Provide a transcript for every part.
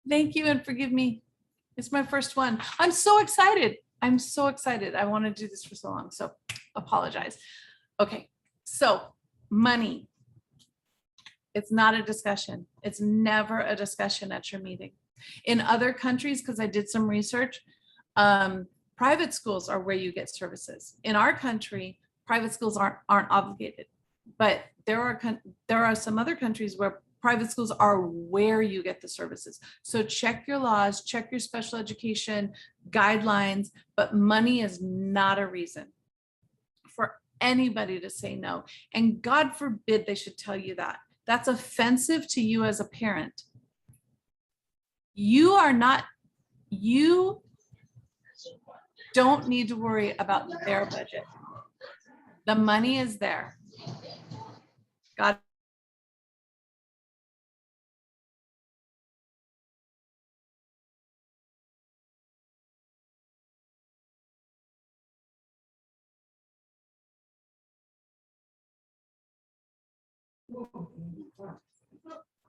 Thank you and forgive me. It's my first one. I'm so excited. I'm so excited. I want to do this for so long, so apologize. Okay, so money. It's not a discussion. It's never a discussion at your meeting. In other countries, because I did some research, private schools are where you get services. In our country, private schools aren't obligated, but there are some other countries where private schools are where you get the services. So check your laws, check your special education guidelines, but money is not a reason for anybody to say no. And God forbid they should tell you that. That's offensive to you as a parent. You don't need to worry about their budget. The money is there. God.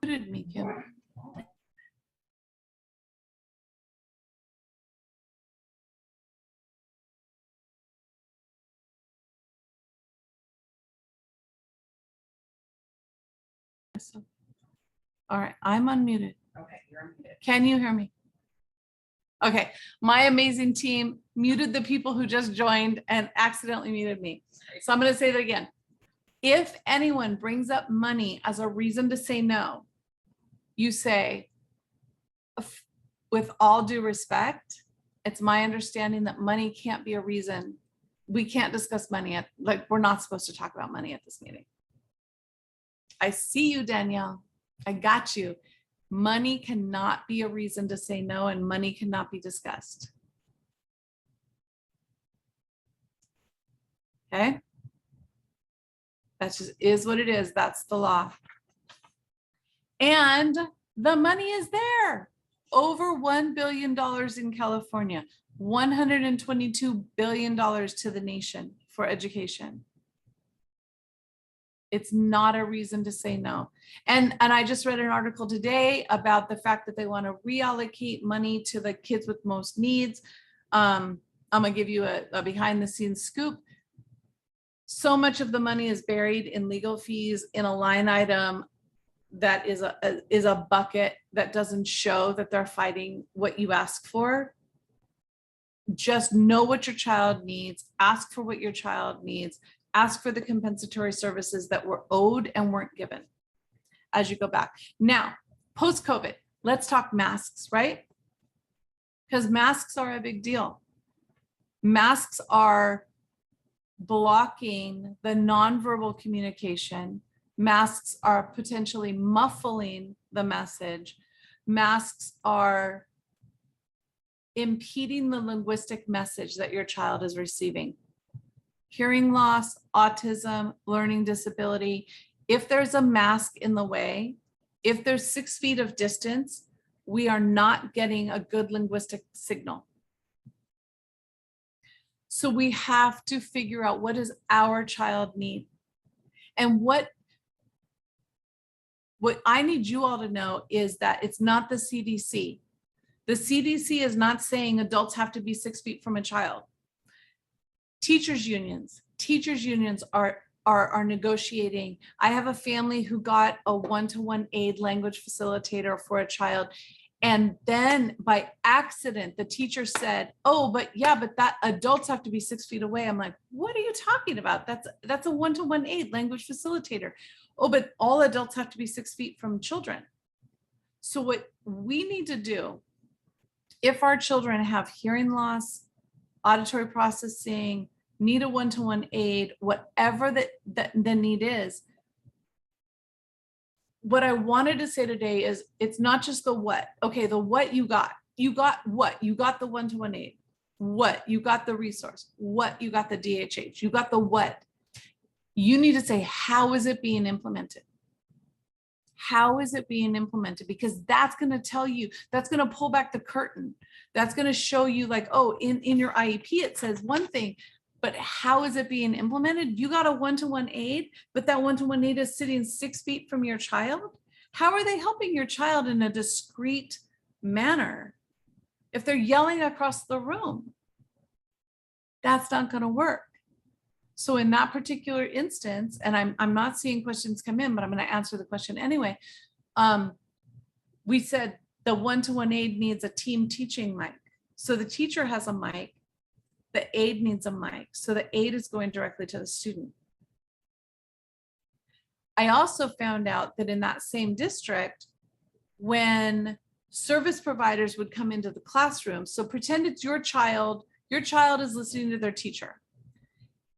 Muted me, Kim. All right, I'm unmuted. Okay, you're unmuted. Can you hear me? Okay, my amazing team muted the people who just joined and accidentally muted me. So I'm going to say that again. If anyone brings up money as a reason to say no, you say, with all due respect, it's my understanding that money can't be a reason. We can't discuss money we're not supposed to talk about money at this meeting. I see you, Danielle. I got you. Money cannot be a reason to say no, and money cannot be discussed. Okay? That just is what it is. That's the law. And the money is there. Over $1 billion in California, $122 billion to the nation for education. It's not a reason to say no. And I just read an article today about the fact that they want to reallocate money to the kids with most needs. I'm gonna give you a behind the scenes scoop. So much of the money is buried in legal fees in a line item that is a bucket that doesn't show that they're fighting what you ask for. Just know what your child needs, ask for what your child needs, ask for the compensatory services that were owed and weren't given as you go back. Now, post-COVID, let's talk masks, right? Because masks are a big deal. Masks are blocking the nonverbal communication. Masks are potentially muffling the message. Masks are impeding the linguistic message that your child is receiving. Hearing loss, autism, learning disability. If there's a mask in the way, if there's 6 feet of distance, we are not getting a good linguistic signal. So we have to figure out, what does our child need? And what I need you all to know is that it's not the CDC. The CDC is not saying adults have to be 6 feet from a child. Teachers unions are negotiating. I have a family who got a one-to-one aid language facilitator for a child. And then by accident, the teacher said, oh, but that adults have to be 6 feet away. I'm like, what are you talking about? That's a one-to-one aid language facilitator. Oh, but all adults have to be 6 feet from children. So what we need to do, if our children have hearing loss, auditory processing, need a one-to-one aid, whatever the need is, what I wanted to say today is, it's not just the what. Okay, the what you got. You got what? You got the one-to-one aid. What? You got the resource. What? You got the DHH. You got the what. You need to say, how is it being implemented? How is it being implemented? Because that's going to tell you, that's going to pull back the curtain. That's going to show you like, oh, in your IEP, it says one thing, but how is it being implemented? You got a one-to-one aid, but that one-to-one aid is sitting 6 feet from your child. How are they helping your child in a discrete manner. If they're yelling across the room, that's not going to work. So in that particular instance, and I'm not seeing questions come in, but I'm going to answer the question anyway. We said the one-to-one aide needs a team teaching mic. So the teacher has a mic, the aide needs a mic. So the aide is going directly to the student. I also found out that in that same district, when service providers would come into the classroom, so pretend it's your child is listening to their teacher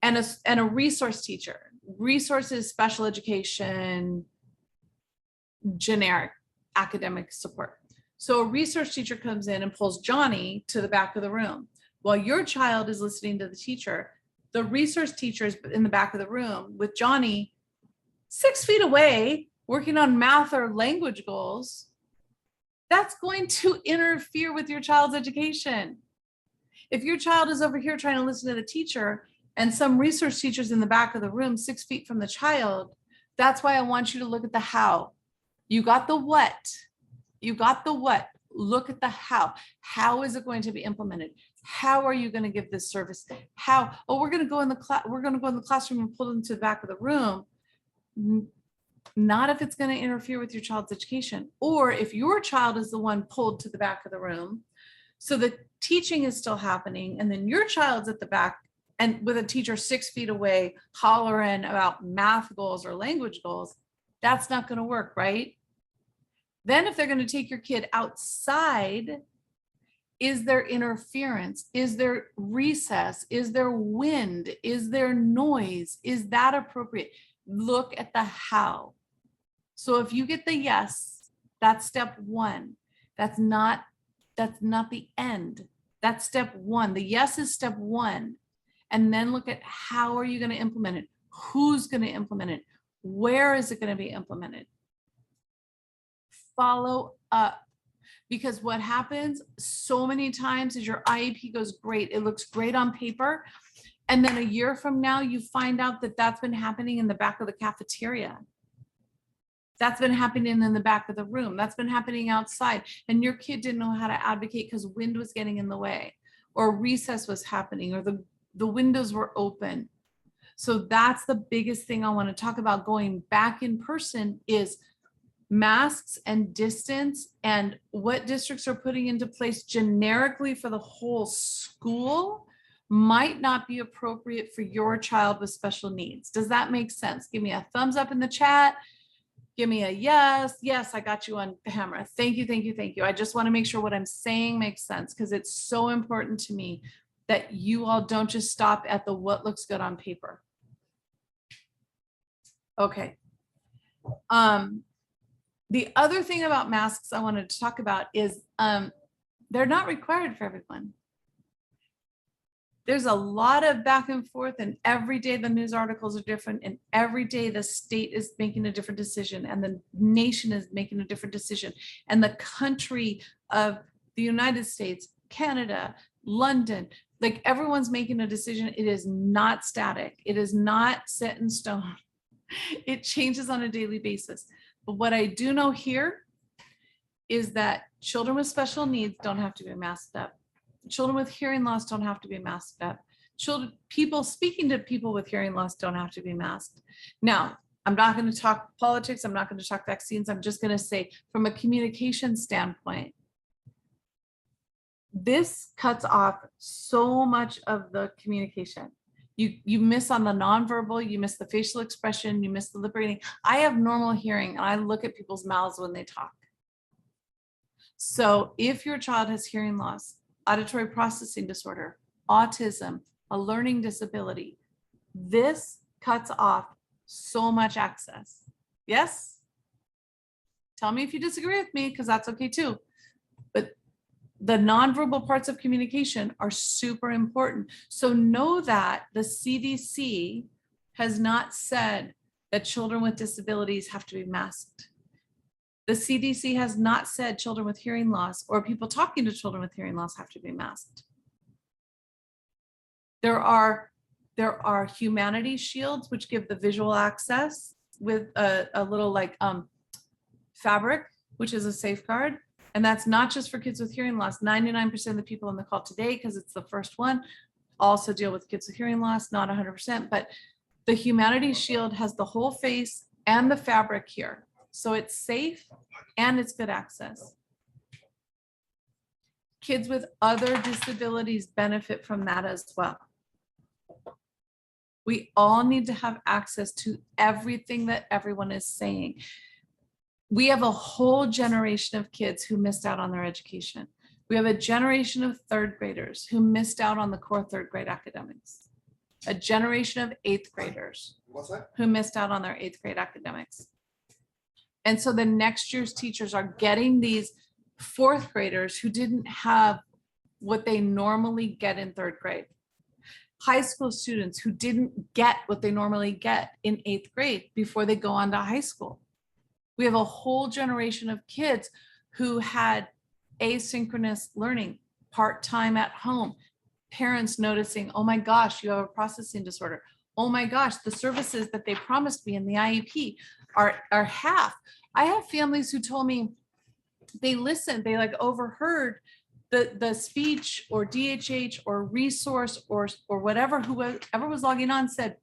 and a resource teacher. Resources, special education, generic academic support. So a resource teacher comes in and pulls Johnny to the back of the room. While your child is listening to the teacher, the resource teacher is in the back of the room with Johnny 6 feet away, working on math or language goals. That's going to interfere with your child's education. If your child is over here trying to listen to the teacher and some resource teacher's in the back of the room 6 feet from the child, that's why I want you to look at the how. You got the what. You got the what. Look at the how. How is it going to be implemented? How are you going to give this service? How? Oh, we're going to go in the classroom and pull them to the back of the room. Not if it's going to interfere with your child's education, or if your child is the one pulled to the back of the room. So the teaching is still happening, and then your child's at the back and with a teacher 6 feet away hollering about math goals or language goals. That's not going to work, right? Then if they're going to take your kid outside, is there interference? Is there recess? Is there wind? Is there noise? Is that appropriate? Look at the how. So if you get the yes, that's step one. That's not the end. That's step one. The yes is step one. And then look at how are you going to implement it? Who's going to implement it? Where is it going to be implemented? Follow up. Because what happens so many times is your IEP goes great. It looks great on paper. And then a year from now, you find out that that's been happening in the back of the cafeteria. That's been happening in the back of the room. That's been happening outside. And your kid didn't know how to advocate because wind was getting in the way, or recess was happening, or the windows were open. So that's the biggest thing I want to talk about going back in person is masks and distance, and what districts are putting into place generically for the whole school might not be appropriate for your child with special needs. Does that make sense? Give me a thumbs up in the chat. Give me a yes. Yes, I got you on camera. Thank you, thank you, thank you. I just want to make sure what I'm saying makes sense because it's so important to me that you all don't just stop at the what looks good on paper. Okay. The other thing about masks I wanted to talk about is they're not required for everyone. There's a lot of back and forth, and every day the news articles are different, and every day the state is making a different decision, and the nation is making a different decision, and the country of the United States, Canada, London, like everyone's making a decision. It is not static. It is not set in stone. It changes on a daily basis. But what I do know here is that children with special needs don't have to be masked up. Children with hearing loss don't have to be masked up. People speaking to people with hearing loss don't have to be masked. Now, I'm not going to talk politics. I'm not going to talk vaccines. I'm just going to say from a communication standpoint, this cuts off so much of the communication. You miss on the nonverbal, you miss the facial expression, you miss the lip reading. I have normal hearing and I look at people's mouths when they talk. So if your child has hearing loss, auditory processing disorder, autism, a learning disability, this cuts off so much access. Yes? Tell me if you disagree with me, because that's okay too. But the nonverbal parts of communication are super important. So know that the CDC has not said that children with disabilities have to be masked. The CDC has not said children with hearing loss or people talking to children with hearing loss have to be masked. There are humanity shields, which give the visual access with a little like fabric, which is a safeguard. And that's not just for kids with hearing loss. 99% of the people on the call today, because it's the first one, also deal with kids with hearing loss, not 100%, but the Humanity Shield has the whole face and the fabric here. So it's safe and it's good access. Kids with other disabilities benefit from that as well. We all need to have access to everything that everyone is saying. We have a whole generation of kids who missed out on their education. We have a generation of third graders who missed out on the core third grade academics. A generation of eighth graders who missed out on their eighth grade academics. And so the next year's teachers are getting these fourth graders who didn't have what they normally get in third grade. High school students who didn't get what they normally get in eighth grade before they go on to high school. We have a whole generation of kids who had asynchronous learning, part-time at home, parents noticing, oh my gosh, you have a processing disorder. Oh my gosh, the services that they promised me in the IEP are half. I have families who told me they listened, they like overheard the speech or DHH or resource or whatever, whoever was logging on said,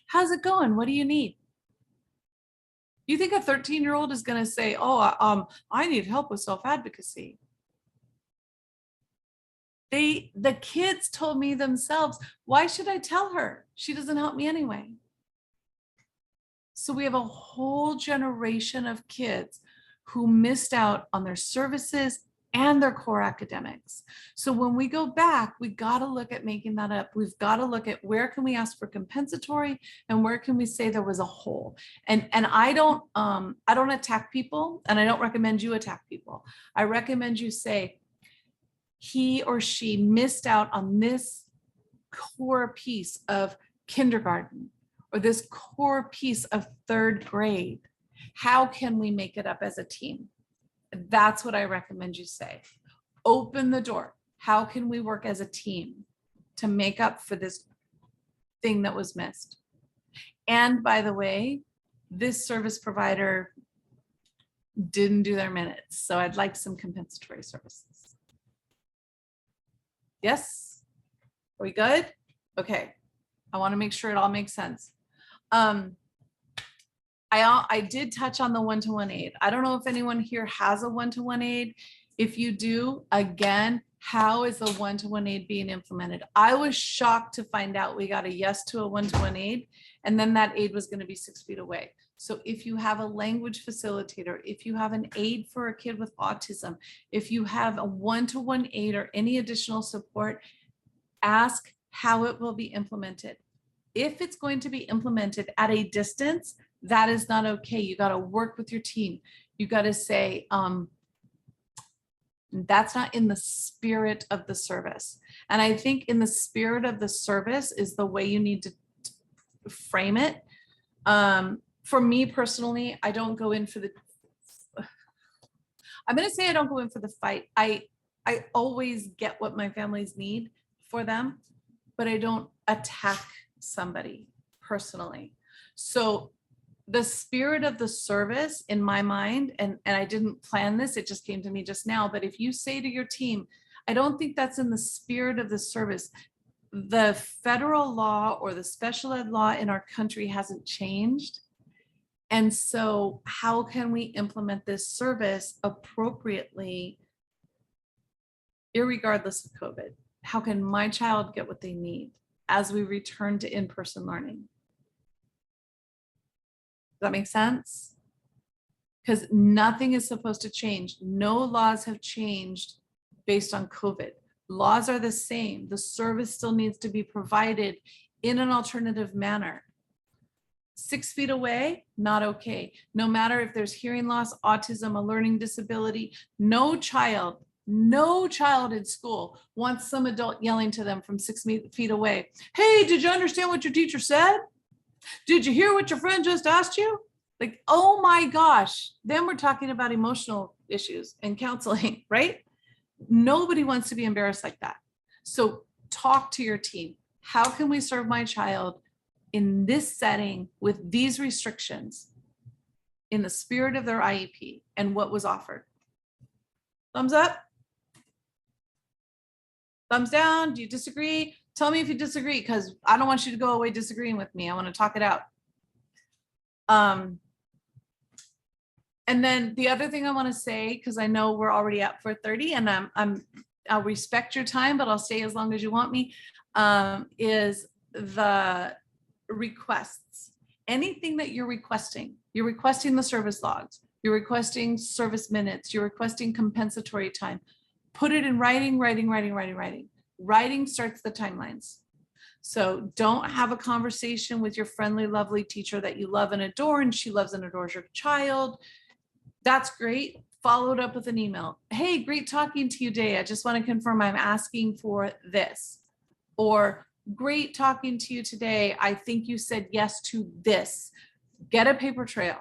how's it going? What do you need? You think a 13-year-old is going to say, oh, I need help with self-advocacy? The kids told me themselves, why should I tell her? She doesn't help me anyway. So we have a whole generation of kids who missed out on their services and their core academics. So when we go back, we got to look at making that up. We've got to look at where can we ask for compensatory and where can we say there was a hole. And I don't attack people, and I don't recommend you attack people. I recommend you say, he or she missed out on this core piece of kindergarten or this core piece of third grade. How can we make it up as a team? That's what I recommend you say. Open the door. How can we work as a team to make up for this thing that was missed? And by the way, this service provider didn't do their minutes, so I'd like some compensatory services. Yes? Are we good? Okay. I want to make sure it all makes sense. I did touch on the one-to-one aid. I don't know if anyone here has a one-to-one aid. If you do, again, how is the one-to-one aid being implemented? I was shocked to find out we got a yes to a one-to-one aid, and then that aid was going to be 6 feet away. So if you have a language facilitator, if you have an aid for a kid with autism, if you have a one-to-one aid or any additional support, ask how it will be implemented. If it's going to be implemented at a distance, that is not okay. You got to work with your team. You got to say, that's not in the spirit of the service. And I think in the spirit of the service is the way you need to frame it. For me personally, I don't go in for the, I'm going to say I don't go in for the fight. I always get what my families need for them, but I don't attack somebody personally. So the spirit of the service in my mind, and I didn't plan this, it just came to me just now, but if you say to your team, I don't think that's in the spirit of the service. The federal law or the special ed law in our country hasn't changed. And so how can we implement this service appropriately, irregardless of COVID? How can my child get what they need as we return to in-person learning? Does that make sense? Because nothing is supposed to change. No laws have changed based on COVID. Laws are the same. The service still needs to be provided in an alternative manner. 6 feet away, not okay. No matter if there's hearing loss, autism, a learning disability, no child in school wants some adult yelling to them from 6 feet away. Hey, did you understand what your teacher said? Did you hear what your friend just asked you? Like, oh my gosh. Then we're talking about emotional issues and counseling, right? Nobody wants to be embarrassed like that. So talk to your team. How can we serve my child in this setting with these restrictions in the spirit of their IEP and what was offered? Thumbs up? Thumbs down? Do you disagree? Tell me if you disagree, because I don't want you to go away disagreeing with me. I want to talk it out. And then the other thing I want to say, because I know we're already at 4:30 and I'll respect your time, but I'll stay as long as you want me, is the requests. Anything that you're requesting the service logs, you're requesting service minutes, you're requesting compensatory time. Put it in writing. Writing starts the timelines. So don't have a conversation with your friendly, lovely teacher that you love and adore, and she loves and adores your child. That's great. Follow it up with an email. Hey, great talking to you today. I just want to confirm I'm asking for this. Or great talking to you today. I think you said yes to this. Get a paper trail,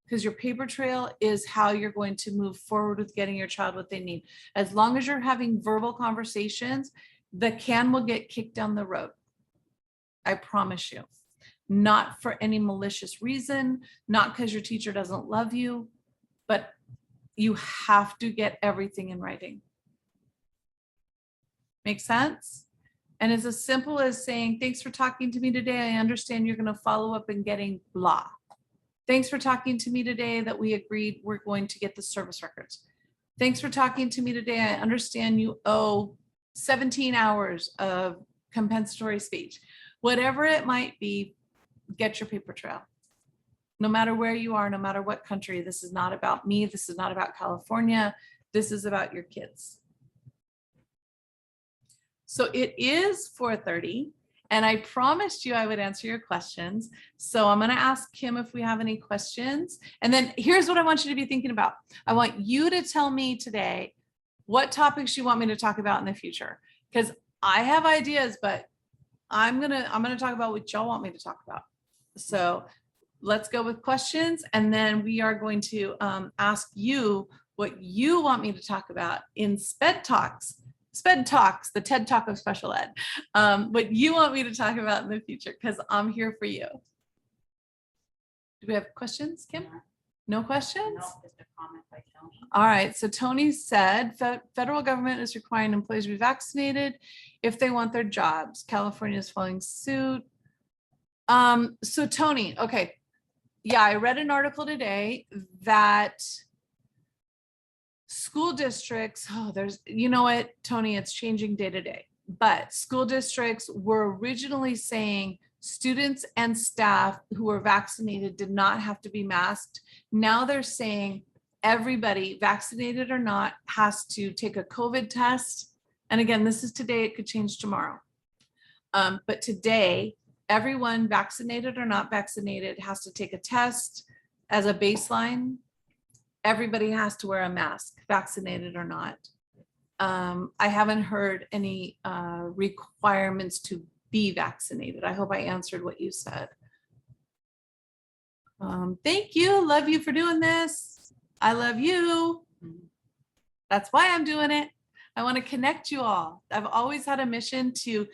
because your paper trail is how you're going to move forward with getting your child what they need. As long as you're having verbal conversations, the can will get kicked down the road. I promise you. Not for any malicious reason, not because your teacher doesn't love you, but you have to get everything in writing. Make sense? And it's as simple as saying, thanks for talking to me today. I understand you're going to follow up and getting blah. Thanks for talking to me today that we agreed we're going to get the service records. Thanks for talking to me today. I understand you owe 17 hours of compensatory speech. Whatever it might be, get your paper trail. No matter where you are, no matter what country, this is not about me. This is not about California. This is about your kids. So it is 4:30, and I promised you I would answer your questions. So I'm going to ask Kim if we have any questions. And then here's what I want you to be thinking about. I want you to tell me today what topics you want me to talk about in the future, because I have ideas, but I'm gonna talk about what y'all want me to talk about. So let's go with questions, and then we are going to ask you what you want me to talk about in SPED Talks, the TED Talk of special ed, what you want me to talk about in the future, because I'm here for you. Do we have questions, Kim? No questions? No, just a comment by Tony. All right, so Tony said, federal government is requiring employees to be vaccinated if they want their jobs. California is following suit. So Tony, okay. Yeah, I read an article today that school districts, you know what, Tony, it's changing day to day, but school districts were originally saying students and staff who were vaccinated did not have to be masked. Now they're saying everybody, vaccinated or not, has to take a COVID test. And again, this is today, it could change tomorrow. But today, everyone, vaccinated or not vaccinated, has to take a test as a baseline. Everybody has to wear a mask, vaccinated or not. I haven't heard any requirements to be vaccinated. I hope I answered what you said. Thank you. Love you for doing this. I love you. That's why I'm doing it. I want to connect you all. I've always had a mission to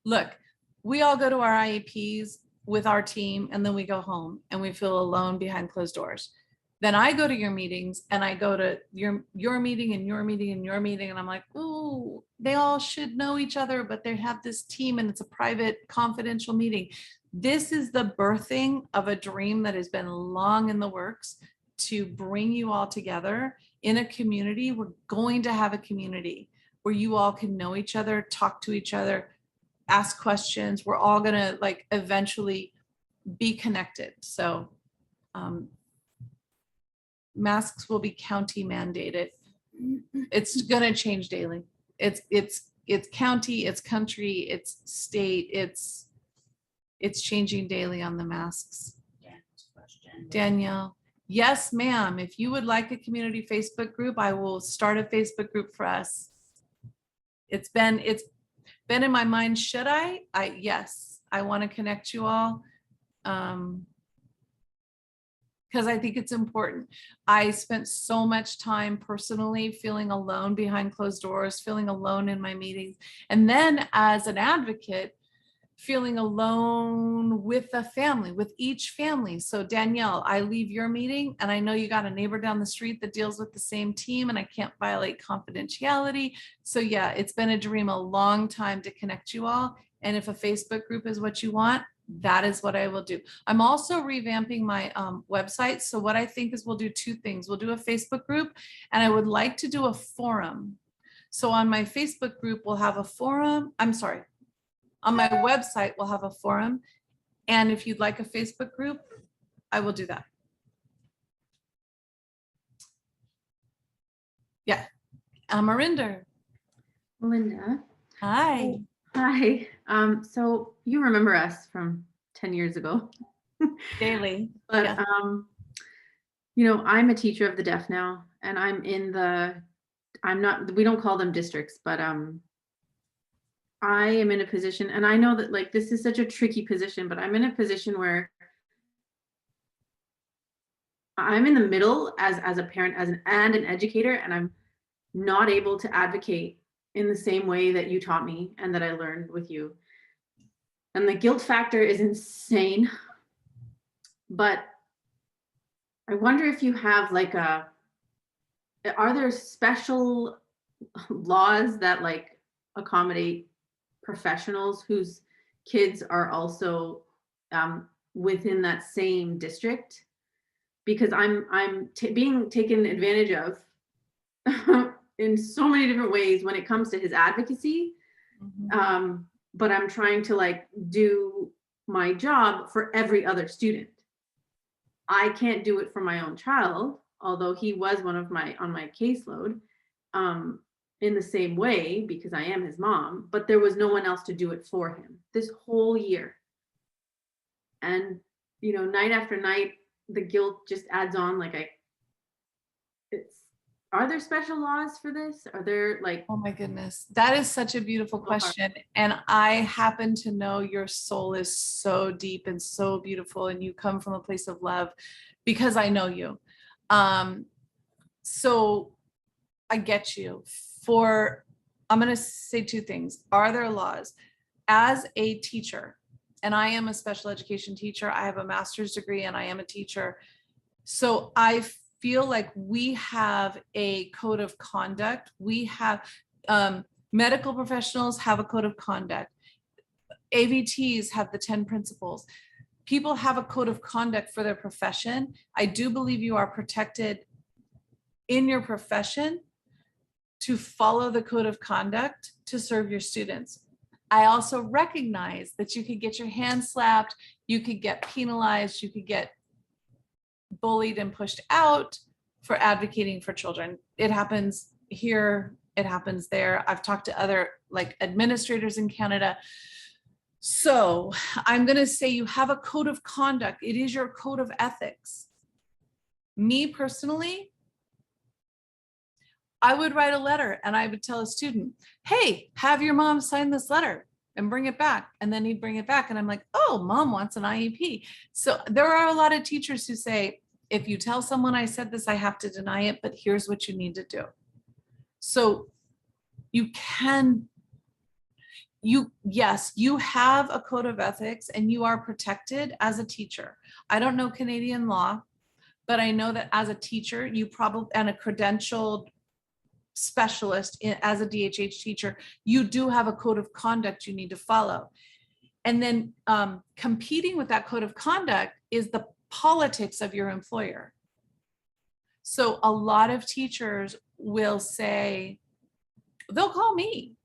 look, we all go to our IEPs with our team, and then we go home and we feel alone behind closed doors. Then I go to your meetings, and I go to your meeting and your meeting and your meeting, and I'm like, ooh, they all should know each other, but they have this team and it's a private, confidential meeting. This is the birthing of a dream that has been long in the works to bring you all together in a community. We're going to have a community where you all can know each other, talk to each other, ask questions. We're all gonna eventually be connected. So masks will be county mandated. It's gonna change daily. It's county, it's country, it's state, it's changing daily on the masks. Danielle. Yes, ma'am. If you would like a community Facebook group, I will start a Facebook group for us. It's been in my mind. Should I? Yes, I want to connect you all. Because I think it's important. I spent so much time personally feeling alone behind closed doors, feeling alone in my meetings. And then as an advocate, feeling alone with a family, with each family. So Danielle, I leave your meeting and I know you got a neighbor down the street that deals with the same team and I can't violate confidentiality. So yeah, it's been a dream a long time to connect you all. And if a Facebook group is what you want, that is what I will do. I'm also revamping my website. So what I think is we'll do two things. We'll do a Facebook group and I would like to do a forum. So on my Facebook group, we'll have a forum. I'm sorry. On my website, we'll have a forum. And if you'd like a Facebook group, I will do that. Yeah. Melinda. Melinda. Hi. Oh, hi. So you remember us from 10 years ago. Daily. But, Yeah. you know, I'm a teacher of the deaf now, and I'm in the, we don't call them districts, but I am in a position, and I know that like this is such a tricky position, but I'm in a position where I'm in the middle as a parent and an educator, and I'm not able to advocate in the same way that you taught me and that I learned with you. And the guilt factor is insane. But I wonder if you have like are there special laws that like accommodate professionals whose kids are also within that same district? Because I'm being taken advantage of in so many different ways when it comes to his advocacy. Mm-hmm. But I'm trying to like do my job for every other student. I can't do it for my own child, although he was one of on my caseload in the same way because I am his mom, but there was no one else to do it for him this whole year. And, you know, night after night, the guilt just adds on. Like are there special laws for this? Are there like, oh my goodness, that is such a beautiful question. And I happen to know your soul is so deep and so beautiful, and you come from a place of love because I know you. So I get you. I'm going to say two things. Are there laws? As a teacher, and I am a special education teacher, I have a master's degree and I am a teacher. So I feel like we have a code of conduct. We have medical professionals have a code of conduct. AVTs have the 10 principles. People have a code of conduct for their profession. I do believe you are protected in your profession to follow the code of conduct to serve your students. I also recognize that you could get your hand slapped, you could get penalized, you could get bullied and pushed out for advocating for children. It happens here, it happens there. I've talked to other like administrators in Canada. So I'm going to say you have a code of conduct. It is your code of ethics. Me personally, I would write a letter and I would tell a student, hey, have your mom sign this letter and bring it back. And then he'd bring it back. And I'm like, oh, mom wants an IEP. So there are a lot of teachers who say, if you tell someone I said this, I have to deny it, but here's what you need to do. So yes, you have a code of ethics and you are protected as a teacher. I don't know Canadian law, but I know that as a teacher, you probably, and a credentialed specialist as a DHH teacher, you do have a code of conduct you need to follow. And then competing with that code of conduct is the politics of your employer. So a lot of teachers will say, they'll call me,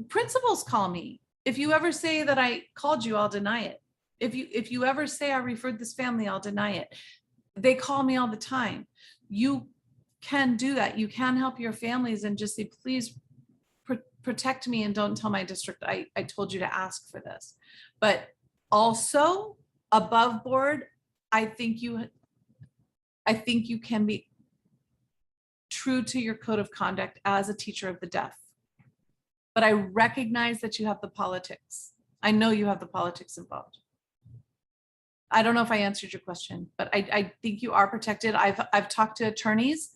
principals call me. If you ever say that I called you, I'll deny it. If you ever say I referred this family, I'll deny it. They call me all the time. You can do that. You can help your families and just say, please protect me and don't tell my district I told you to ask for this. But also above board, I think you can be true to your code of conduct as a teacher of the deaf. But I recognize that you have the politics. I know you have the politics involved. I don't know if I answered your question, but I think you are protected. I've talked to attorneys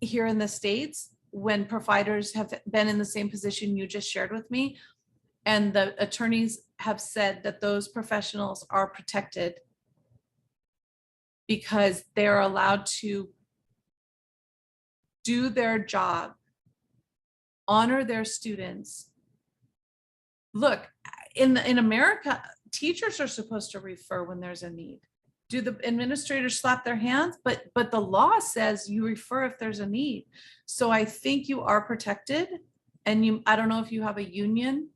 here in the States when providers have been in the same position you just shared with me. And the attorneys have said that those professionals are protected because they're allowed to do their job, honor their students. Look, in America, teachers are supposed to refer when there's a need. Do the administrators slap their hands? But the law says you refer if there's a need. So I think you are protected. And I don't know if you have a union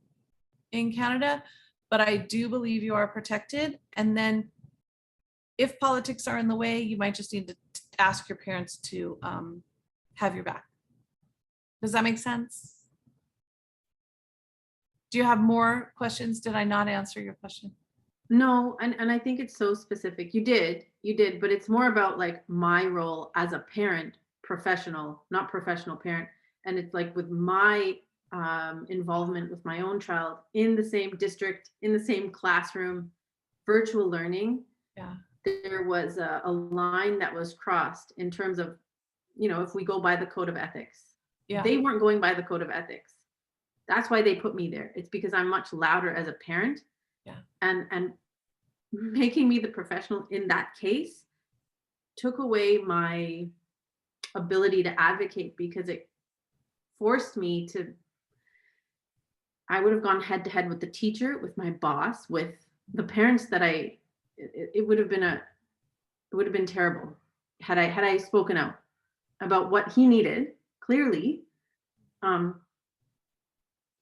in Canada, but I do believe you are protected. And then if politics are in the way, you might just need to ask your parents to have your back. Does that make sense? Do you have more questions? Did I not answer your question? No, and I think it's so specific. You did, but it's more about like my role as a parent, professional, not professional parent. And it's like with my involvement with my own child in the same district, in the same classroom, virtual learning. Yeah. There was a line that was crossed in terms of, you know, if we go by the code of ethics. Yeah. They weren't going by the code of ethics. That's why they put me there. It's because I'm much louder as a parent. Yeah. And making me the professional in that case took away my ability to advocate, because it forced me to, I would have gone head to head with the teacher, with my boss, with the parents that it would have been terrible had I spoken out about what he needed clearly. And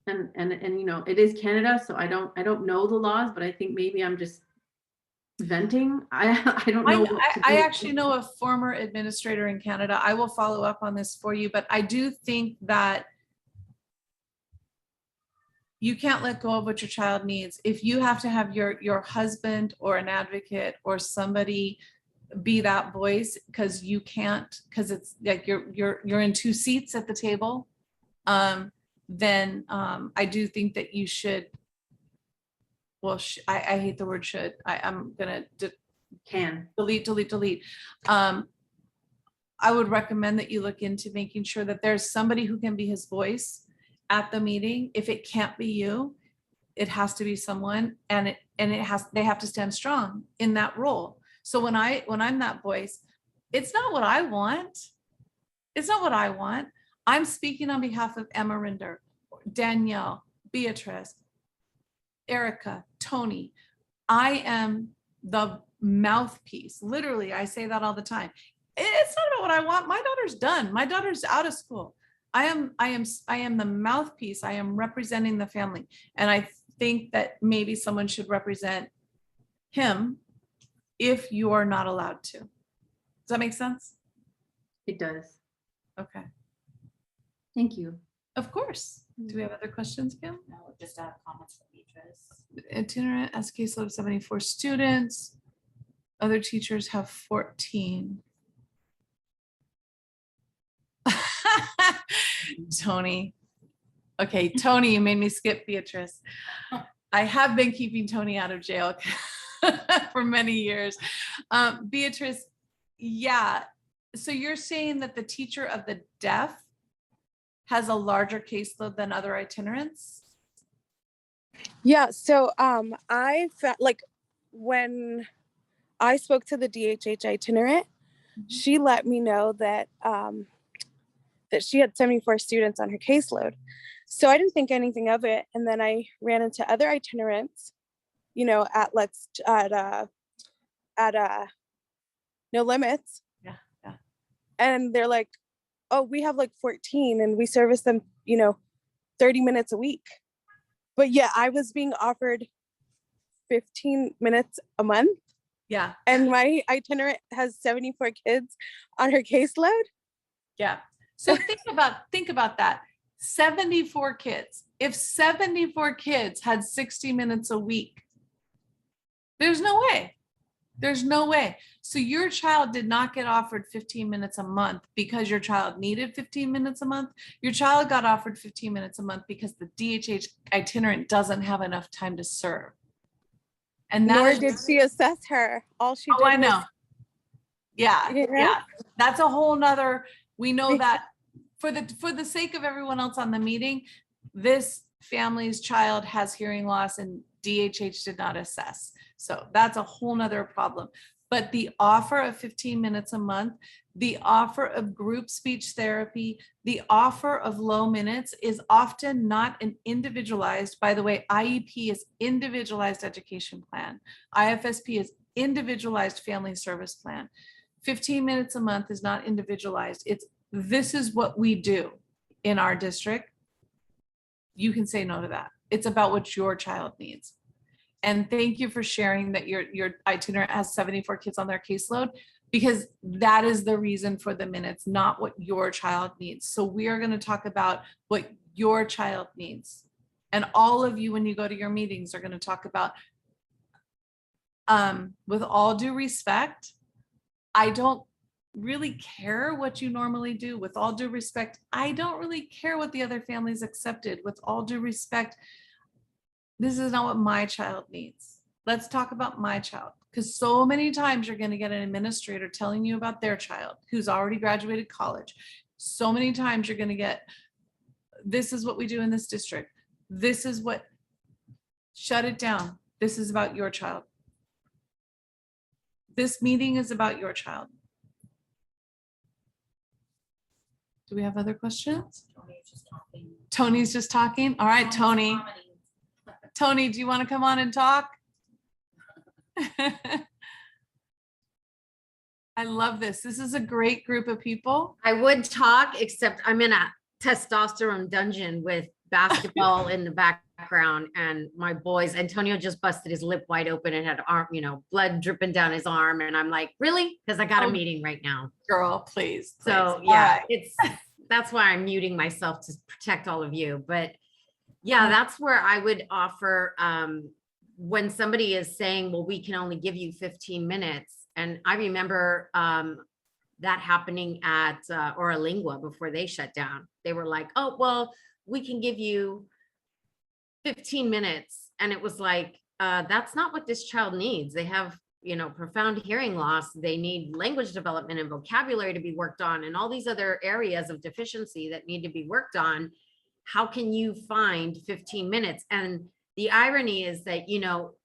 you know, it is Canada, so I don't know the laws, but I think maybe I'm just venting. I don't know. I actually know a former administrator in Canada. I will follow up on this for you, but I do think that you can't let go of what your child needs. If you have to have your husband or an advocate or somebody be that voice, because you can't, because it's like you're in two seats at the table, then I do think that you should. Well, I hate the word should. I'm gonna delete. I would recommend that you look into making sure that there's somebody who can be his voice at the meeting. If it can't be you, it has to be someone, and they have to stand strong in that role. So when I'm that voice, it's not what I want. It's not what I want. I'm speaking on behalf of Emma Rinder, Danielle, Beatrice, Erica, Tony. I am the mouthpiece. Literally, I say that all the time. It's not about what I want. My daughter's done. My daughter's out of school. I am the mouthpiece. I am representing the family. And I think that maybe someone should represent him if you are not allowed to. Does that make sense? It does. Okay. Thank you. Of course. Do we have other questions, Kim? No, just comments from Beatrice. Itinerant as caseload of 74 students. Other teachers have 14. Tony. Okay, Tony, you made me skip Beatrice. I have been keeping Tony out of jail for many years. Beatrice, yeah. So you're saying that the teacher of the deaf has a larger caseload than other itinerants? Yeah, so I felt like when I spoke to the DHH itinerant, she let me know that that she had 74 students on her caseload. So I didn't think anything of it. And then I ran into other itinerants, you know, at No Limits. Yeah. And they're like, oh, we have like 14 and we service them, you know, 30 minutes a week. But yeah, I was being offered 15 minutes a month. Yeah. And my itinerant has 74 kids on her caseload. Yeah. So think about that. 74 kids. If 74 kids had 60 minutes a week, there's no way. There's no way. So your child did not get offered 15 minutes a month because your child needed 15 minutes a month. Your child got offered 15 minutes a month because the DHH itinerant doesn't have enough time to serve. And nor did she assess her. All she did I know. Yeah. You know? Yeah. That's a whole nother, we know that for the sake of everyone else on the meeting, this family's child has hearing loss and DHH did not assess. So that's a whole nother problem. But the offer of 15 minutes a month, the offer of group speech therapy, the offer of low minutes is often not an individualized, by the way, IEP is individualized education plan. IFSP is individualized family service plan. 15 minutes a month is not individualized. This is what we do in our district. You can say no to that. It's about what your child needs. And thank you for sharing that your itinerant has 74 kids on their caseload, because that is the reason for the minutes, not what your child needs. So we are going to talk about what your child needs. And all of you, when you go to your meetings, are going to talk about, with all due respect, I don't really care what you normally do. With all due respect, I don't really care what the other families accepted. With all due respect, this is not what my child needs. Let's talk about my child. Because so many times you're going to get an administrator telling you about their child who's already graduated college. So many times you're going to get, this is what we do in this district. This is what, shut it down. This is about your child. This meeting is about your child. Do we have other questions? Tony's just talking. Tony's just talking. All right, Tony. Tony, do you want to come on and talk? I love this. This is a great group of people. I would talk, except I'm in a testosterone dungeon with basketball in the background, and my boys, Antonio just busted his lip wide open and had arm, blood dripping down his arm. And I'm like, really? Because I got a meeting right now. Girl, please. So please. yeah, All right. that's why I'm muting myself to protect all of you. But yeah, that's where I would offer, when somebody is saying, well, we can only give you 15 minutes. And I remember that happening at Ora Lingua before they shut down. They were like, oh, well, we can give you 15 minutes. And it was like, that's not what this child needs. They have, profound hearing loss. They need language development and vocabulary to be worked on, and all these other areas of deficiency that need to be worked on. How can you find 15 minutes? And the irony is that,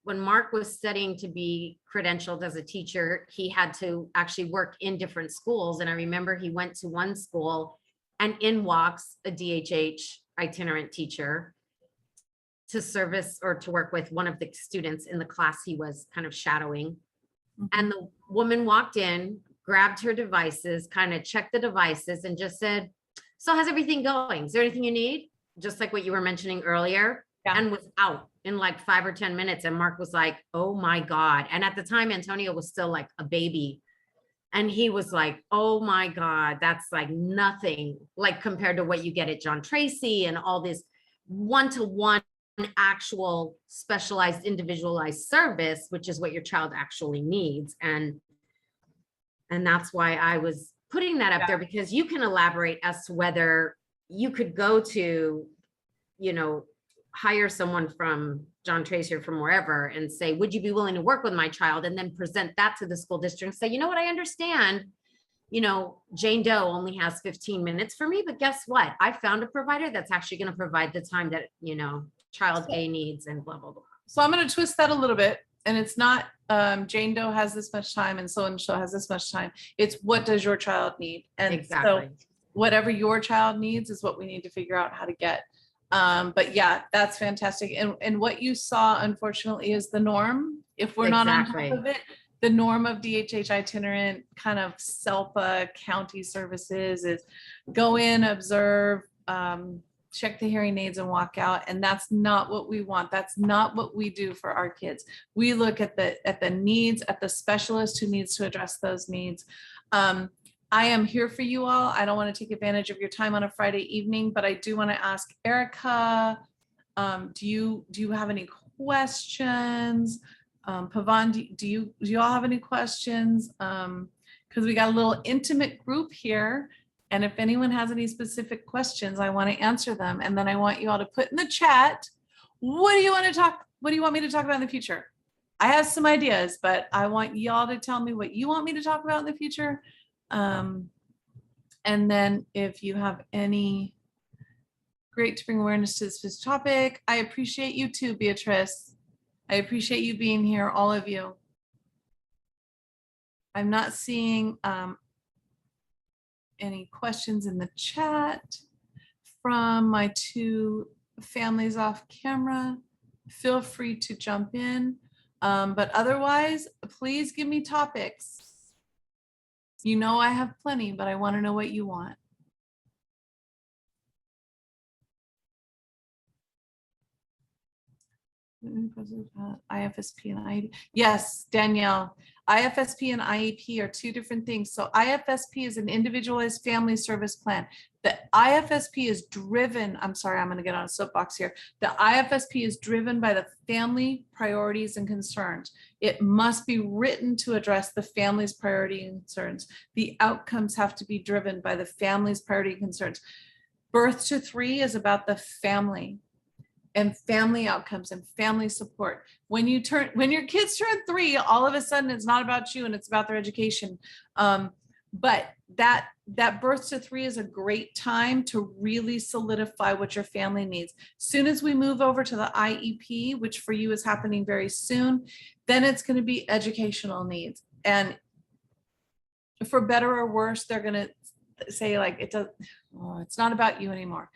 when Mark was studying to be credentialed as a teacher, he had to actually work in different schools. And I remember he went to one school and in walks a DHH itinerant teacher to service or to work with one of the students in the class he was kind of shadowing. And the woman walked in, grabbed her devices, kind of checked the devices and just said, so how's everything going? Is there anything you need? Just like what you were mentioning earlier. Yeah. And was out in like 5 or 10 minutes. And Mark was like, oh my God. And at the time, Antonio was still like a baby. And he was like, oh my God, that's like nothing like compared to what you get at John Tracy and all this one-to-one actual specialized individualized service, which is what your child actually needs. And that's why I was putting that up there, because you can elaborate as to whether you could go to, hire someone from John Tracy or from wherever and say, would you be willing to work with my child? And then present that to the school district and say, you know what, I understand, Jane Doe only has 15 minutes for me, but guess what? I found a provider that's actually going to provide the time that, child A needs, and blah, blah, blah. So I'm going to twist that a little bit. And it's not Jane Doe has this much time and so has this much time. It's what does your child need? And exactly. So whatever your child needs is what we need to figure out how to get. But yeah, that's fantastic. And what you saw, unfortunately, is the norm. If we're not on top of it, the norm of DHH itinerant kind of SELPA county services is go in, observe, check the hearing aids and walk out. And that's not what we want. That's not what we do for our kids. We look at the needs, at the specialist who needs to address those needs. I am here for you all. I don't want to take advantage of your time on a Friday evening, but I do want to ask Erica, do you have any questions? Pavan, do you all have any questions? Because we got a little intimate group here. And if anyone has any specific questions, I want to answer them. And then I want you all to put in the chat, what do you want me to talk about in the future? I have some ideas, but I want y'all to tell me what you want me to talk about in the future. And then if you have any Great to bring awareness to this topic. I appreciate you too, Beatrice. I appreciate you being here, all of you. I'm not seeing any questions in the chat from my two families off camera. Feel free to jump in. But otherwise, please give me topics. You know I have plenty, but I want to know what you want. IFSP and IEP. Yes, Danielle. IFSP and IEP are two different things. So IFSP is an individualized family service plan. The IFSP is driven, I'm sorry, I'm going to get on a soapbox here. The IFSP is driven by the family priorities and concerns. It must be written to address the family's priority and concerns. The outcomes have to be driven by the family's priority and concerns. Birth to 3 is about the family and family outcomes and family support. When your kids turn 3, all of a sudden it's not about you and it's about their education. But that birth to 3 is a great time to really solidify what your family needs. Soon as we move over to the IEP, which for you is happening very soon, then it's going to be educational needs. And for better or worse, they're going to say like, it's not about you anymore,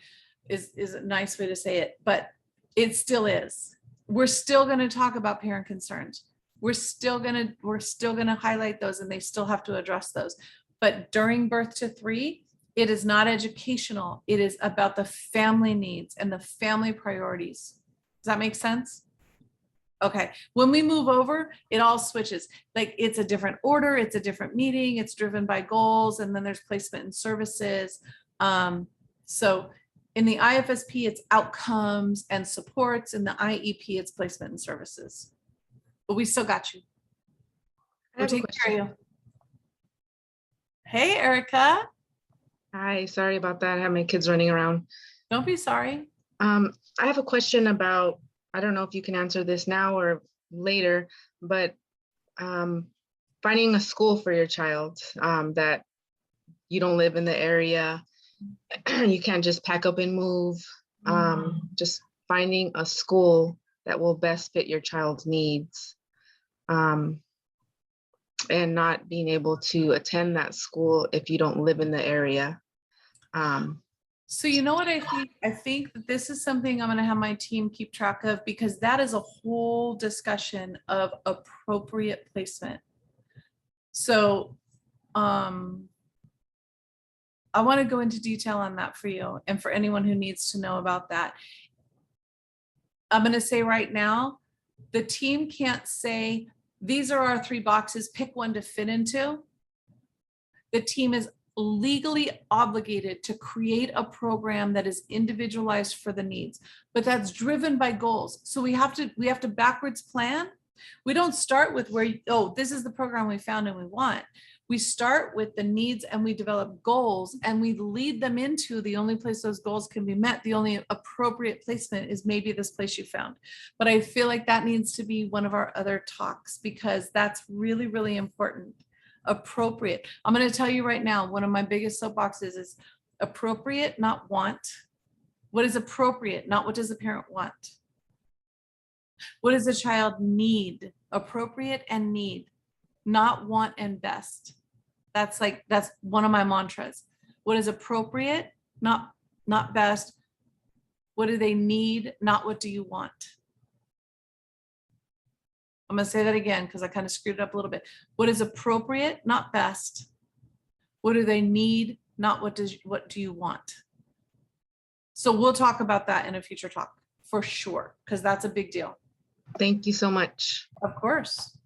is a nice way to say it. But it still is. We're still going to talk about parent concerns. We're still going to highlight those, and they still have to address those. But during birth to 3, it is not educational. It is about the family needs and the family priorities. Does that make sense? Okay. When we move over, it all switches. Like it's a different order. It's a different meeting. It's driven by goals. And then there's placement and services. So in the IFSP, it's outcomes and supports. In the IEP, it's placement and services. But we still got you. We're taking care of you. Hey, Erica. Hi, sorry about that. I have my kids running around. Don't be sorry. I have a question about, I don't know if you can answer this now or later, but finding a school for your child that you don't live in the area. You can't just pack up and move. Just finding a school that will best fit your child's needs. And not being able to attend that school if you don't live in the area. So you know what I think? I think that this is something I'm going to have my team keep track of, because that is a whole discussion of appropriate placement. So I want to go into detail on that for you and for anyone who needs to know about that. I'm going to say right now, the team can't say, these are our 3 boxes, pick one to fit into. The team is legally obligated to create a program that is individualized for the needs, but that's driven by goals. So we have to backwards plan. We don't start with where, this is the program we found and we want. We start with the needs and we develop goals and we lead them into the only place those goals can be met. The only appropriate placement is maybe this place you found. But I feel like that needs to be one of our other talks, because that's really, really important. Appropriate. I'm going to tell you right now, one of my biggest soapboxes is appropriate, not want. What is appropriate? Not what does the parent want? What does the child need? Appropriate and need, not want and best. That's one of my mantras. What is appropriate? Not best. What do they need? Not what do you want? I'm going to say that again because I kind of screwed it up a little bit. What is appropriate? Not best. What do they need? Not what do you want? So we'll talk about that in a future talk for sure, because that's a big deal. Thank you so much. Of course.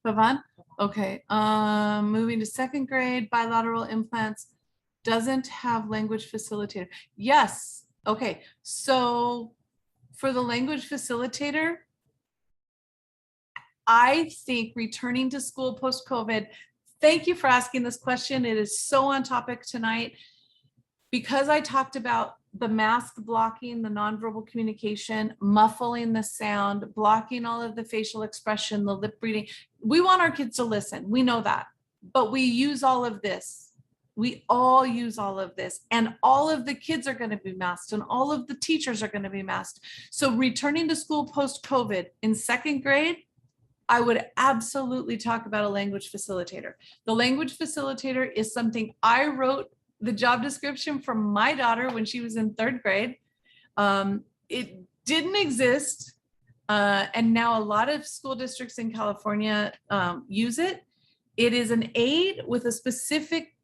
Pavan? Okay, moving to 2nd grade, bilateral implants doesn't have language facilitator. Yes, okay, so for the language facilitator, I think returning to school post-COVID, thank you for asking this question. It is so on topic tonight, because I talked about the mask blocking, the nonverbal communication, muffling the sound, blocking all of the facial expression, the lip reading. We want our kids to listen. We know that, but we use all of this. We all use all of this, and all of the kids are going to be masked, and all of the teachers are going to be masked. So returning to school post-COVID in second grade, I would absolutely talk about a language facilitator. The language facilitator is something I wrote the job description for my daughter when she was in third grade. It didn't exist. And now a lot of school districts in California use it. It is an aid with a specific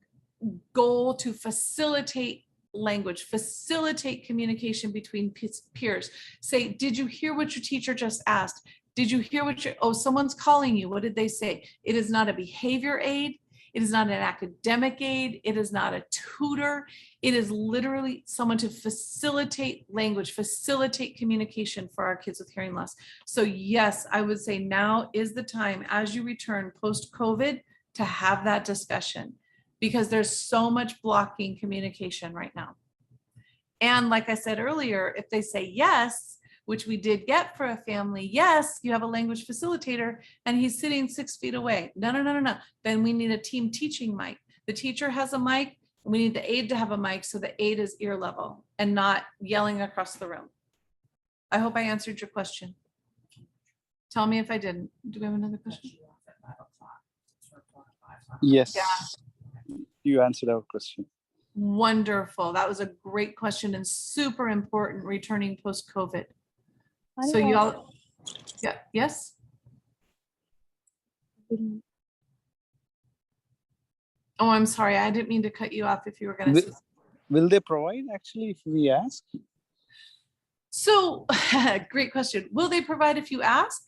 goal to facilitate language, facilitate communication between peers. Say, did you hear what your teacher just asked? Did you hear what someone's calling you? What did they say? It is not a behavior aid. It is not an academic aid. It is not a tutor. It is literally someone to facilitate language, facilitate communication for our kids with hearing loss. So yes, I would say now is the time as you return post-COVID to have that discussion, because there's so much blocking communication right now. And like I said earlier, if they say yes, which we did get for a family, yes, you have a language facilitator and he's sitting 6 feet away. No. Then we need a team teaching mic. The teacher has a mic. We need the aide to have a mic so the aide is ear level and not yelling across the room. I hope I answered your question. Tell me if I didn't. Do we have another question? Yes. Yeah. You answered our question. Wonderful. That was a great question and super important returning post-COVID. So you all, yeah, yes? Oh, I'm sorry. I didn't mean to cut you off if you were going to say. Will they provide actually if we ask? So great question. Will they provide if you ask?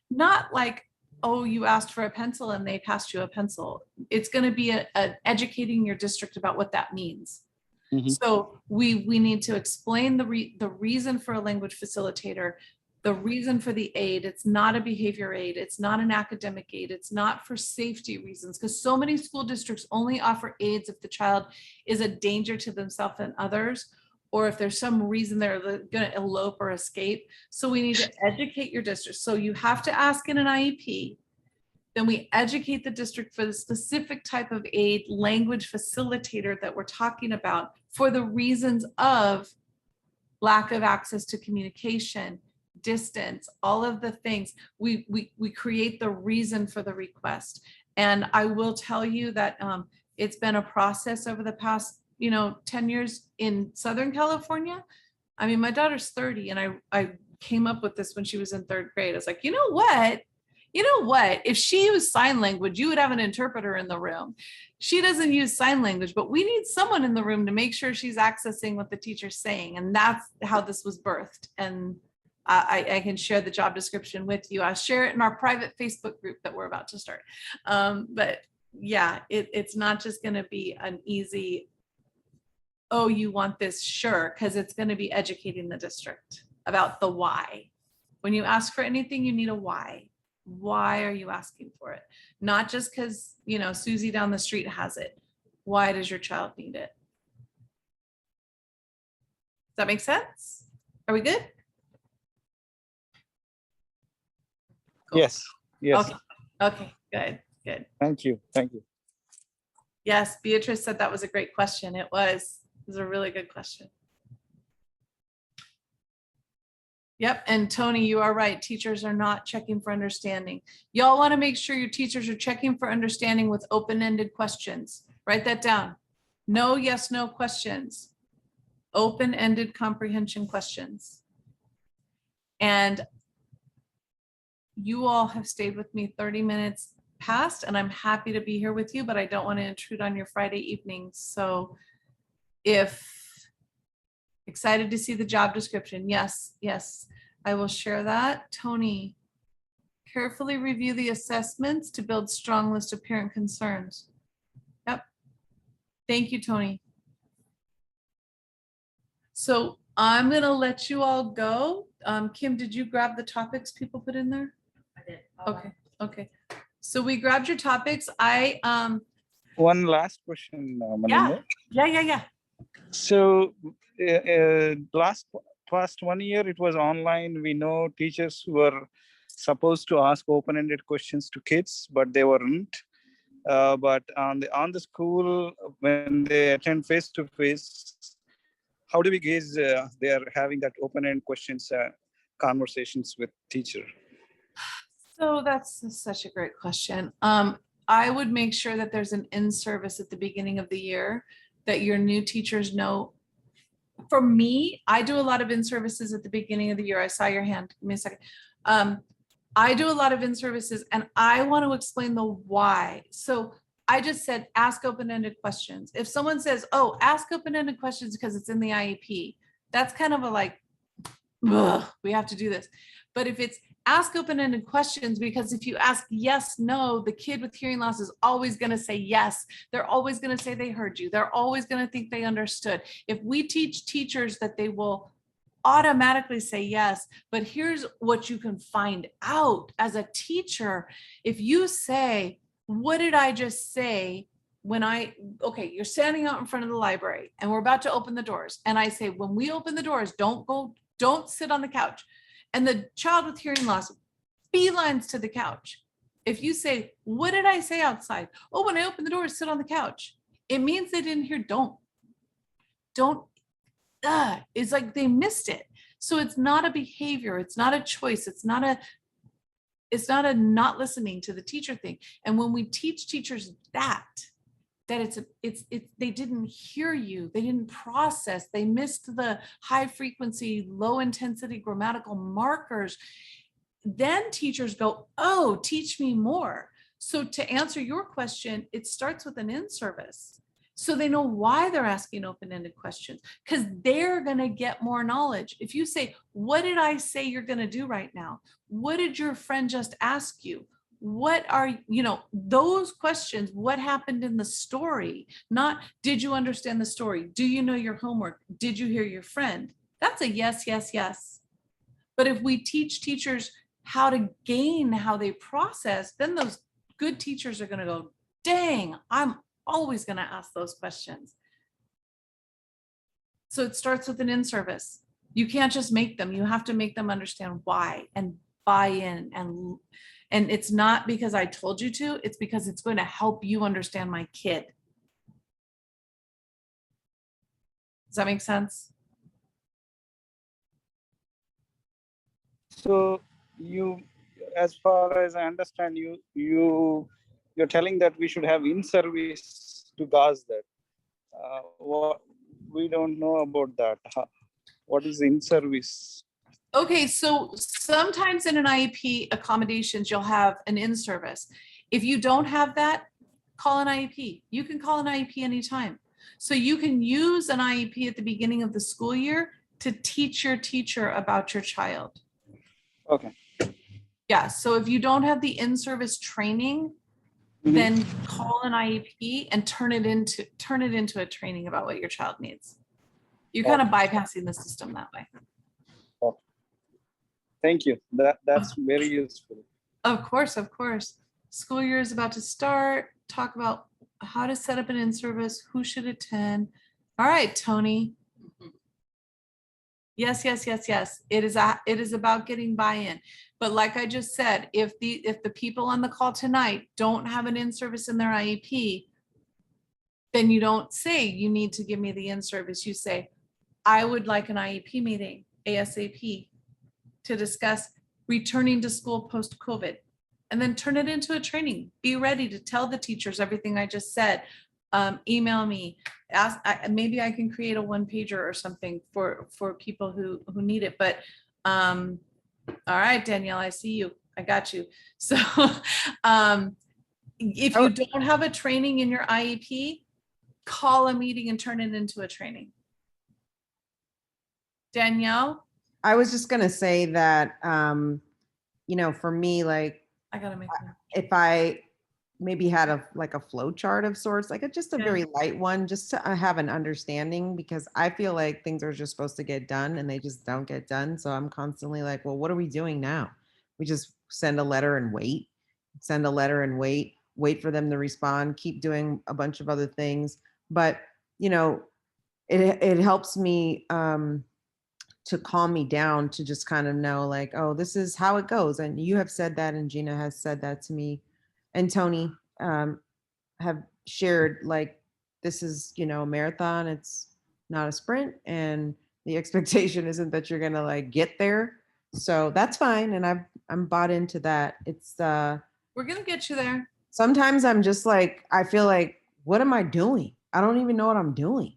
Not like, oh, you asked for a pencil and they passed you a pencil. It's going to be educating your district about what that means. Mm-hmm. So we need to explain the reason for a language facilitator, the reason for the aid. It's not a behavior aid. It's not an academic aid. It's not for safety reasons, because so many school districts only offer aids if the child is a danger to themselves and others, or if there's some reason they're going to elope or escape. So we need to educate your district. So you have to ask in an IEP. Then we educate the district for the specific type of aid, language facilitator that we're talking about, for the reasons of lack of access to communication, distance, all of the things. We create the reason for the request. And I will tell you that it's been a process over the past 10 years in Southern California. I mean, my daughter's 30 and I came up with this when she was in third grade. I was like, you know what? If she used sign language, you would have an interpreter in the room. She doesn't use sign language, but we need someone in the room to make sure she's accessing what the teacher's saying. And that's how this was birthed. And I can share the job description with you. I'll share it in our private Facebook group that we're about to start. But yeah, it's not just going to be an easy, oh, you want this? Sure. Because it's going to be educating the district about the why. When you ask for anything, you need a why. Why are you asking for it? Not just because, Susie down the street has it. Why does your child need it? Does that make sense? Are we good? Cool. Yes. Okay, good. Thank you. Yes, Beatrice said that was a great question. It was a really good question. Yep, and Tony, you are right. Teachers are not checking for understanding. Y'all want to make sure your teachers are checking for understanding with open-ended questions. Write that down. No, yes, no questions. Open-ended comprehension questions. And you all have stayed with me 30 minutes past, and I'm happy to be here with you, but I don't want to intrude on your Friday evening. So excited to see the job description. Yes, I will share that. Tony, carefully review the assessments to build strong list of parent concerns. Yep. Thank you, Tony. So I'm going to let you all go. Kim, did you grab the topics people put in there? I did. Okay. So we grabbed your topics. One last question, Melinda. Yeah. So past 1 year, it was online. We know teachers were supposed to ask open-ended questions to kids, but they weren't. But on the school, when they attend face to face, how do we gauge they are having that open-end questions, conversations with teacher? So that's such a great question. I would make sure that there's an in-service at the beginning of the year that your new teachers know. For me, I do a lot of in-services at the beginning of the year. I saw your hand. Give me a second. I do a lot of in-services and I want to explain the why. So I just said, ask open-ended questions. If someone says, oh, ask open-ended questions because it's in the IEP, that's kind of a like, ugh, we have to do this. But if it's ask open-ended questions, because if you ask yes, no, the kid with hearing loss is always going to say yes. They're always going to say they heard you. They're always going to think they understood. If we teach teachers that they will automatically say yes, but here's what you can find out as a teacher. If you say, what did I just say? Okay, you're standing out in front of the library and we're about to open the doors. And I say, when we open the doors, don't sit on the couch. And the child with hearing loss beelines to the couch. If you say, what did I say outside? Oh, when I open the doors, sit on the couch. It means they didn't hear don't. It's like they missed it. So it's not a behavior. It's not a choice. It's not a not listening to the teacher thing. And when we teach teachers that they didn't hear you, they didn't process, they missed the high frequency, low intensity grammatical markers, then teachers go, oh, teach me more. So to answer your question, it starts with an in-service. So they know why they're asking open-ended questions, because they're going to get more knowledge. If you say, what did I say you're going to do right now? What did your friend just ask you? What are, those questions, what happened in the story? Not, did you understand the story? Do you know your homework? Did you hear your friend? That's a yes, yes, yes. But if we teach teachers how to gain how they process, then those good teachers are going to go, dang, I'm always going to ask those questions. So it starts with an in-service. You can't just make them. You have to make them understand why and buy in. And it's not because I told you to, it's because it's going to help you understand my kid. Does that make sense? So as far as I understand, you're telling that we should have in-service to gauge that. What we don't know about that. What is in-service? Okay, so sometimes in an IEP accommodations, you'll have an in-service. If you don't have that, call an IEP. You can call an IEP anytime. So you can use an IEP at the beginning of the school year to teach your teacher about your child. Okay. Yeah, so if you don't have the in-service training, then call an IEP and turn it into a training about what your child needs. You're kind of bypassing the system that way. Thank you. That's very useful. Of course, of course. School year is about to start. Talk about how to set up an in-service, who should attend. All right, Tony. Yes, yes, yes, yes. It is about getting buy-in. But like I just said, if the people on the call tonight don't have an in-service in their IEP, then you don't say you need to give me the in-service. You say, I would like an IEP meeting ASAP to discuss returning to school post-COVID, and then turn it into a training. Be ready to tell the teachers everything I just said. Email me, maybe I can create a one-pager or something for people who need it. But all right, Danielle, I see you. I got you. So if you don't have a training in your IEP, call a meeting and turn it into a training. Danielle? I was just going to say that, for me, like, I gotta make that. if I maybe had a flow chart of sorts, like just a Yeah. very light one, just to have an understanding, because I feel like things are just supposed to get done and they just don't get done. So I'm constantly like, well, what are we doing now? We just send a letter and wait, wait for them to respond, keep doing a bunch of other things. But, it helps me, to calm me down, to just kind of know like, oh, this is how it goes. And you have said that, and Gina has said that to me, and Tony, have shared, like, this is, you know, a marathon, it's not a sprint, and the expectation isn't that you're gonna like get there. So that's fine. And I'm bought into that. It's We're gonna get you there. sometimes I'm just like, I feel like, what am I doing? I don't even know what I'm doing.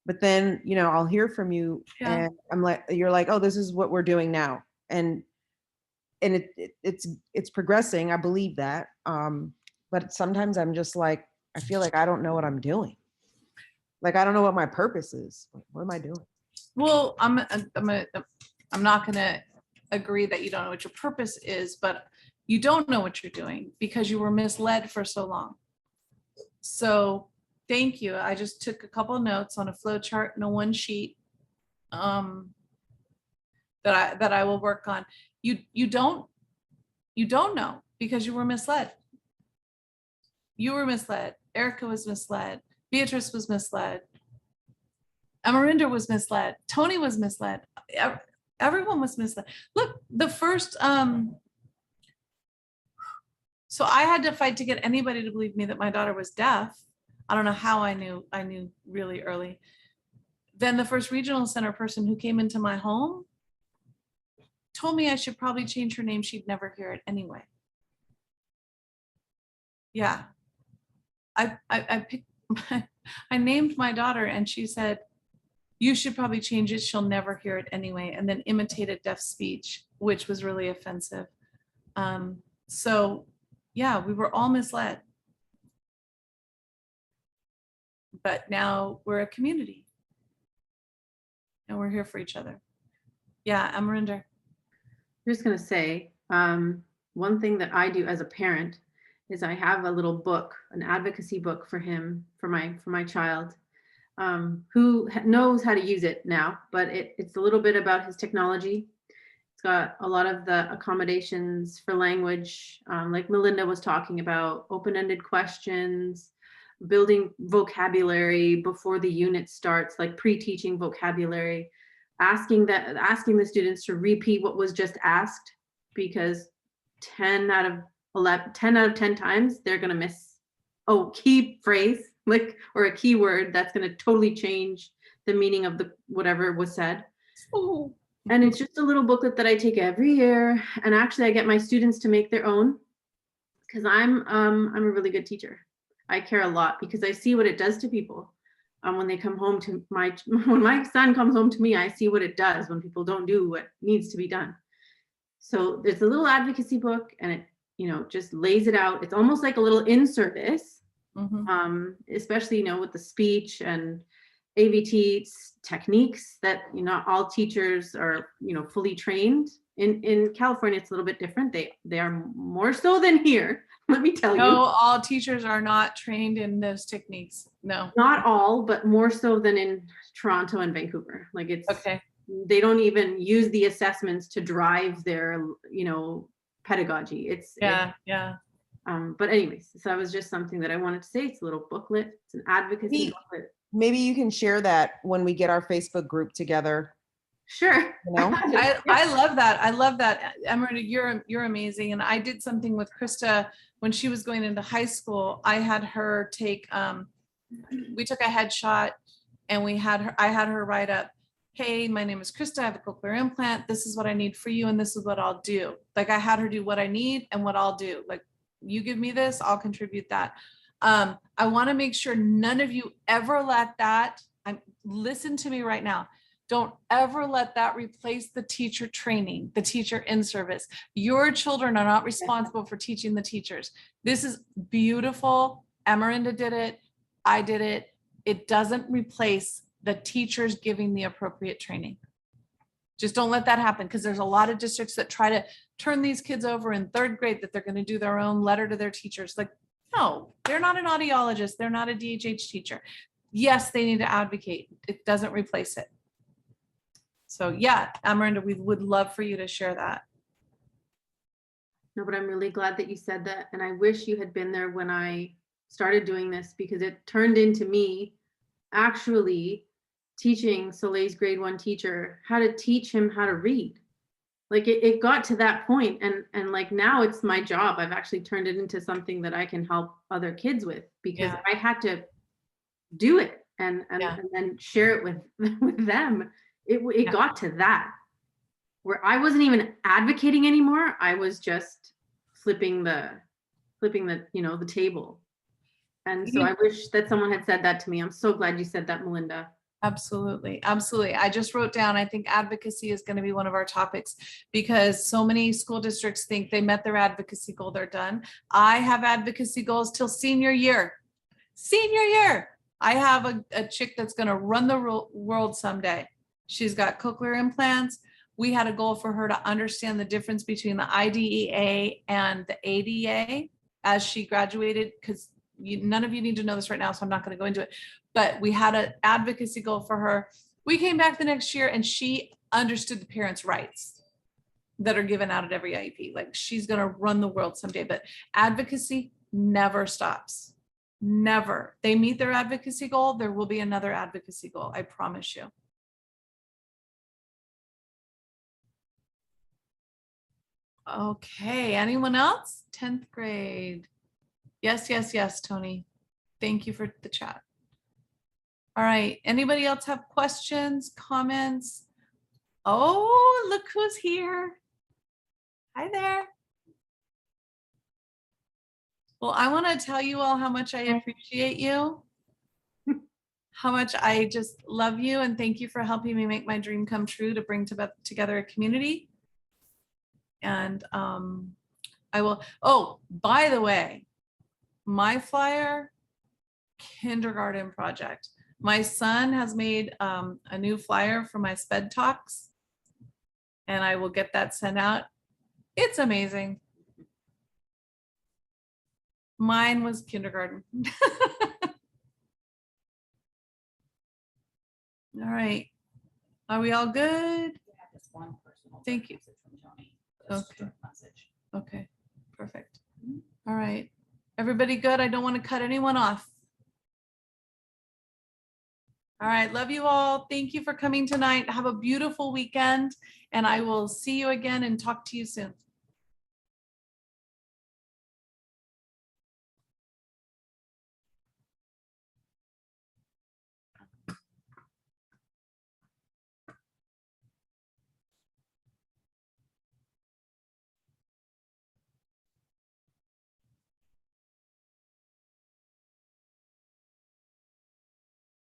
But then, you know, I'll hear from you Yeah. and I'm like, you're like, oh, this is what we're doing now. And it's progressing. I believe that. But sometimes I'm just like, I feel like I don't know what I'm doing. Like, I don't know what my purpose is. Like, what am I doing? Well, I'm not gonna agree that you don't know what your purpose is, but you don't know what you're doing because you were misled for so long. So thank you. I just took a couple of notes on a flow chart and a one sheet that I will work on. You don't know because you were misled. You were misled. Erica was misled. Beatrice was misled. Amarinda was misled. Tony was misled. Everyone was misled. Look, the first, so I had to fight to get anybody to believe me that my daughter was deaf. I don't know how I knew really early. Then the first regional center person who came into my home told me I should probably change her name. She'd never hear it anyway. Yeah. I picked, I named my daughter and she said, you should probably change it. She'll never hear it anyway. And then imitated deaf speech, which was really offensive. So yeah, we were all misled. But now we're a community. And we're here for each other. Yeah, Amarinder. I'm just gonna say, one thing that I do as a parent is I have a little book, an advocacy book for him, for my child, who knows how to use it now, but it's a little bit about his technology. It's got a lot of the accommodations for language, like Melinda was talking about, open-ended questions, building vocabulary before the unit starts, like pre-teaching vocabulary, asking the students to repeat what was just asked, because 10 out of 10 times they're going to miss a key phrase, like, or a key word that's going to totally change the meaning of the whatever was said. Oh. And it's just a little booklet that I take every year, and actually I get my students to make their own, because I'm a really good teacher. I care a lot because I see what it does to people. When they come home to when my son comes home to me, I see what it does when people don't do what needs to be done. So there's a little advocacy book, and it, just lays it out. It's almost like a little in-service, especially, with the speech and AVT techniques that, not all teachers are, fully trained. In California, it's a little bit different. They are more so than here. Let me tell you. No, all teachers are not trained in those techniques. No. Not all, but more so than in Toronto and Vancouver. Like, it's Okay. They don't even use the assessments to drive their, pedagogy. Yeah. But anyways, so that was just something that I wanted to say. It's a little booklet. It's an advocacy booklet. Maybe you can share that when we get our Facebook group together. Sure. I love that. I love that. Emery, you're amazing. And I did something with Krista when she was going into high school. I had her take, we took a headshot and I had her write up, hey, my name is Krista. I have a cochlear implant. This is what I need for you. And this is what I'll do. Like, I had her do what I need and what I'll do. Like, you give me this, I'll contribute that. I want to make sure none of you ever let that, listen to me right now. Don't ever let that replace the teacher training, the teacher in service. Your children are not responsible for teaching the teachers. This is beautiful. Amarinda did it. I did it. It doesn't replace the teachers giving the appropriate training. Just don't let that happen, because there's a lot of districts that try to turn these kids over in third grade that they're going to do their own letter to their teachers. Like, no, they're not an audiologist. They're not a DHH teacher. Yes, they need to advocate. It doesn't replace it. So yeah, Amarinda, we would love for you to share that. No, but I'm really glad that you said that. And I wish you had been there when I started doing this, because it turned into me actually teaching Soleil's grade 1 teacher how to teach him how to read. Like it got to that point, and like now it's my job. I've actually turned it into something that I can help other kids with, because Yeah. I had to do it and Yeah. and then share it with with them. It Yeah. got to that where I wasn't even advocating anymore. I was just flipping the the table. And so I wish that someone had said that to me. I'm so glad you said that, Melinda. Absolutely. Absolutely. I just wrote down, I think advocacy is going to be one of our topics because so many school districts think they met their advocacy goal, they're done. I have advocacy goals till senior year. Senior year. I have a chick that's going to run the world someday. She's got cochlear implants. We had a goal for her to understand the difference between the IDEA and the ADA as she graduated, because none of you need to know this right now, so I'm not going to go into it. But we had an advocacy goal for her. We came back the next year and she understood the parents' rights that are given out at every IEP. Like she's going to run the world someday, but advocacy never stops. Never. They meet their advocacy goal, there will be another advocacy goal. I promise you. Okay, anyone else? 10th grade. Yes, yes, yes, Tony. Thank you for the chat. All right, anybody else have questions, comments? Oh, look who's here. Hi there. Well, I want to tell you all how much I appreciate you, how much I just love you, and thank you for helping me make my dream come true to bring together a community. And I will, oh, by the way, my flyer, kindergarten project. My son has made a new flyer for my SPED talks, and I will get that sent out. It's amazing. Mine was kindergarten. All right. Are we all good? We have this one personal Thank you. message from Tony. This Okay. short message. Okay, perfect. All right. Everybody good? I don't want to cut anyone off. All right. Love you all. Thank you for coming tonight. Have a beautiful weekend, and I will see you again and talk to you soon.